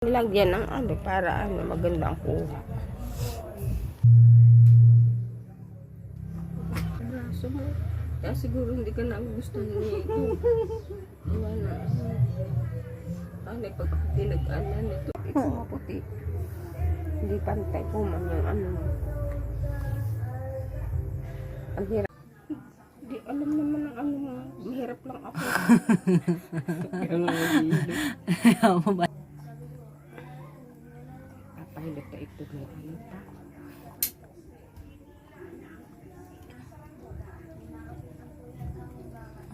Nilagyan ng ano para ano maganda ang kuha. Braso mo. Kaya siguro hindi ka na gusto ni iwan na. Tanay pag ako dinag-anan nito. Ito maputi. Hindi pantay po man yung ano mo. Ang hirap. Hindi alam naman ang ano mo. Mahirap lang ako. Ayaw mo ba? Papahilot na ito ng ano pa.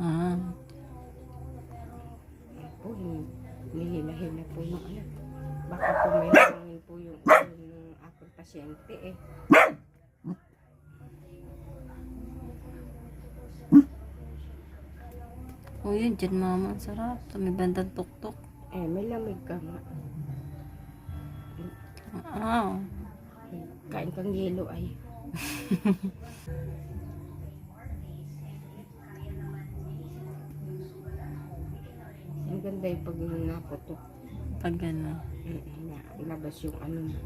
Ah. Po, nihila-hila po yung ano. Baka po may hangin po yung ulo ng aking pasyente eh. Oh, yun dyan mama. Ang sarap. May bandang tuktok. Eh, may lamig ka nga. Ah. Kain kang yelo ay. Ang ganda yung pag naputok. Pag ano. Labas yung ano mo.